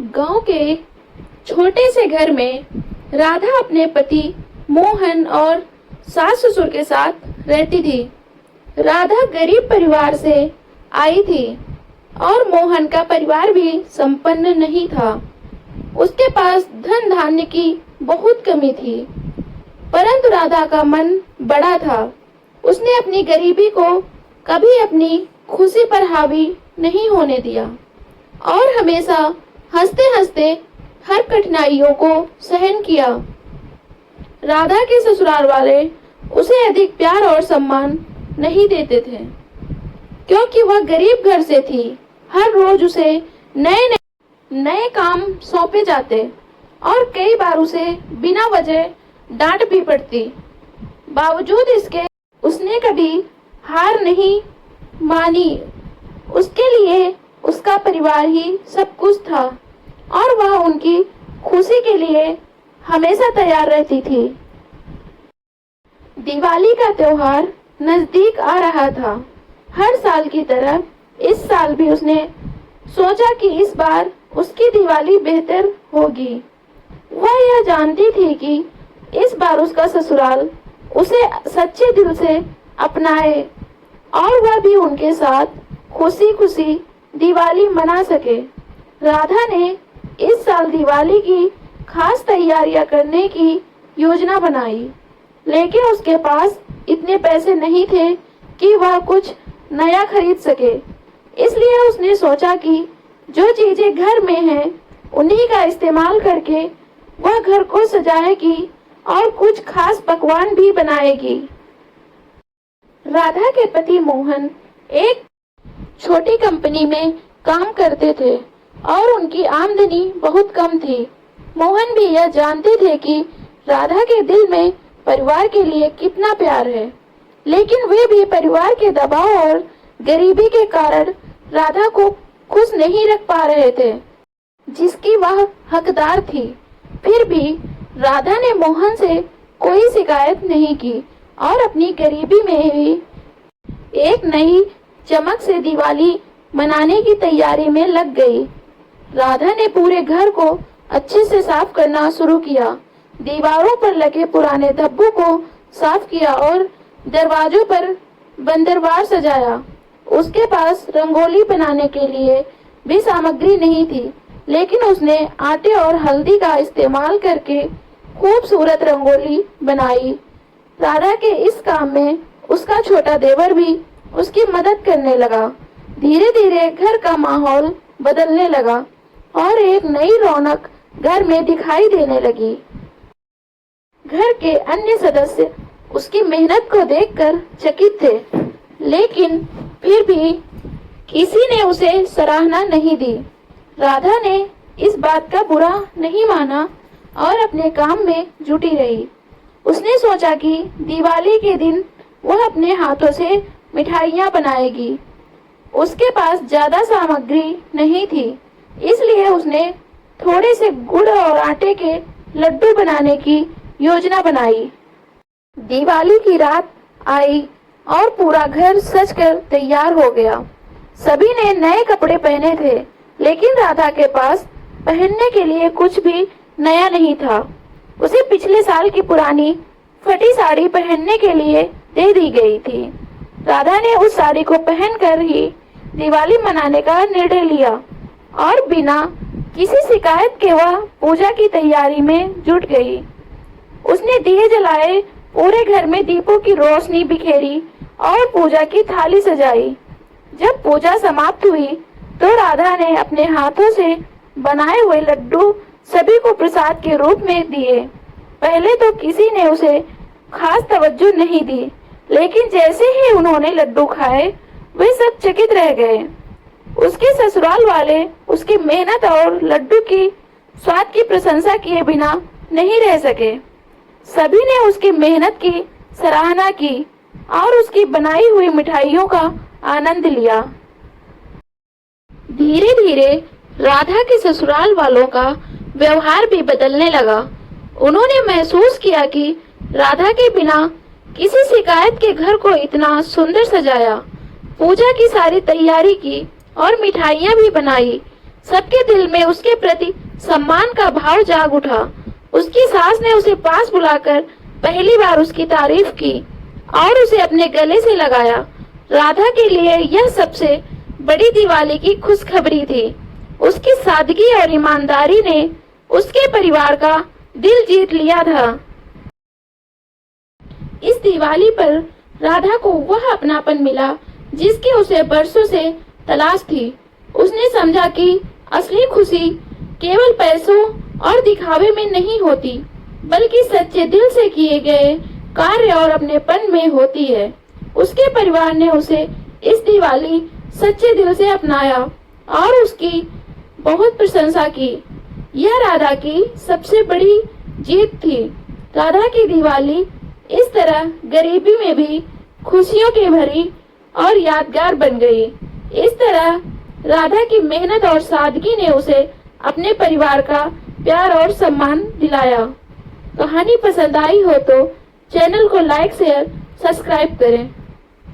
गांव के एक छोटे से घर में राधा अपने पति मोहन और सास ससुर के साथ रहती थी। राधा गरीब परिवार से आई थी और मोहन का परिवार भी संपन्न नहीं था। उसके पास धन धान्य की बहुत कमी थी, परंतु राधा का मन बड़ा था। उसने अपनी गरीबी को कभी अपनी खुशी पर हावी नहीं होने दिया और हमेशा हंसते हंसते हर कठिनाइयों को सहन किया। राधा के ससुराल वाले उसे अधिक प्यार और सम्मान नहीं देते थे, क्योंकि वह गरीब घर से थी। हर रोज उसे नए काम सौंपे जाते और कई बार उसे बिना वजह डांट भी पड़ती। बावजूद इसके उसने कभी हार नहीं मानी। उसके लिए उसका परिवार ही सब कुछ था और वह उनकी खुशी के लिए हमेशा तैयार रहती थी। दिवाली का त्योहार नजदीक आ रहा था। हर साल की तरह इस साल भी उसने सोचा कि इस बार उसकी दिवाली बेहतर होगी। वह यह जानती थी कि इस बार उसका ससुराल उसे सच्चे दिल से अपनाए और वह भी उनके साथ खुशी खुशी दिवाली मना सके। राधा ने इस साल दिवाली की खास तैयारियां करने की योजना बनाई, लेकिन उसके पास इतने पैसे नहीं थे कि वह कुछ नया खरीद सके। इसलिए उसने सोचा कि जो चीजें घर में हैं उन्हीं का इस्तेमाल करके वह घर को सजाएगी और कुछ खास पकवान भी बनाएगी। राधा के पति मोहन एक छोटी कंपनी में काम करते थे और उनकी आमदनी बहुत कम थी। मोहन भी यह जानते थे कि राधा के दिल में परिवार के लिए कितना प्यार है, लेकिन वे भी परिवार के दबाव और गरीबी के कारण राधा को खुश नहीं रख पा रहे थे, जिसकी वह हकदार थी। फिर भी राधा ने मोहन से कोई शिकायत नहीं की और अपनी गरीबी में भी एक नई चमक से दिवाली मनाने की तैयारी में लग गई। राधा ने पूरे घर को अच्छे से साफ करना शुरू किया। दीवारों पर लगे पुराने धब्बों को साफ किया और दरवाजों पर बंदरवार सजाया। उसके पास रंगोली बनाने के लिए भी सामग्री नहीं थी, लेकिन उसने आटे और हल्दी का इस्तेमाल करके खूबसूरत रंगोली बनाई। राधा के इस काम में उसका छोटा देवर भी उसकी मदद करने लगा। धीरे धीरे घर का माहौल बदलने लगा और एक नई रौनक घर में दिखाई देने लगी। घर के अन्य सदस्य उसकी मेहनत को देखकर चकित थे, लेकिन फिर भी किसी ने उसे सराहना नहीं दी। राधा ने इस बात का बुरा नहीं माना और अपने काम में जुटी रही। उसने सोचा कि दिवाली के दिन वह अपने हाथों से मिठाइयाँ बनाएगी। उसके पास ज्यादा सामग्री नहीं थी, इसलिए उसने थोड़े से गुड़ और आटे के लड्डू बनाने की योजना बनाई। दिवाली की रात आई और पूरा घर सजकर तैयार हो गया। सभी ने नए कपड़े पहने थे, लेकिन राधा के पास पहनने के लिए कुछ भी नया नहीं था। उसे पिछले साल की पुरानी फटी साड़ी पहनने के लिए दे दी गई थी। राधा ने उस साड़ी को पहनकर ही दिवाली मनाने का निर्णय लिया और बिना किसी शिकायत के वह पूजा की तैयारी में जुट गई। उसने दिए जलाए, पूरे घर में दीपों की रोशनी बिखेरी और पूजा की थाली सजाई। जब पूजा समाप्त हुई तो राधा ने अपने हाथों से बनाए हुए लड्डू सभी को प्रसाद के रूप में दिए। पहले तो किसी ने उसे खास तवज्जो नहीं दी, लेकिन जैसे ही उन्होंने लड्डू खाए वे सब चकित रह गए। उसके ससुराल वाले उसकी मेहनत और लड्डू की स्वाद की प्रशंसा किए बिना नहीं रह सके। सभी ने उसकी मेहनत की सराहना की और उसकी बनाई हुई मिठाइयों का आनंद लिया। धीरे धीरे राधा के ससुराल वालों का व्यवहार भी बदलने लगा। उन्होंने महसूस किया कि राधा के बिना किसी शिकायत के घर को इतना सुंदर सजाया, पूजा की सारी तैयारी की और मिठाइयाँ भी बनाई। सबके दिल में उसके प्रति सम्मान का भाव जाग उठा। उसकी सास ने उसे पास बुलाकर पहली बार उसकी तारीफ की और उसे अपने गले से लगाया। राधा के लिए यह सबसे बड़ी दिवाली की खुशखबरी थी। उसकी सादगी और ईमानदारी ने उसके परिवार का दिल जीत लिया था। इस दिवाली पर राधा को वह अपनापन मिला जिसकी उसे बरसों से तलाश थी। उसने समझा कि असली खुशी केवल पैसों और दिखावे में नहीं होती, बल्कि सच्चे दिल से किए गए कार्य और अपनेपन में होती है। उसके परिवार ने उसे इस दिवाली सच्चे दिल से अपनाया और उसकी बहुत प्रशंसा की। यह राधा की सबसे बड़ी जीत थी। राधा की दिवाली इस तरह गरीबी में भी खुशियों की भरी और यादगार बन गई। इस तरह राधा की मेहनत और सादगी ने उसे अपने परिवार का प्यार और सम्मान दिलाया। कहानी पसंद आई हो तो चैनल को लाइक शेयर सब्सक्राइब करें।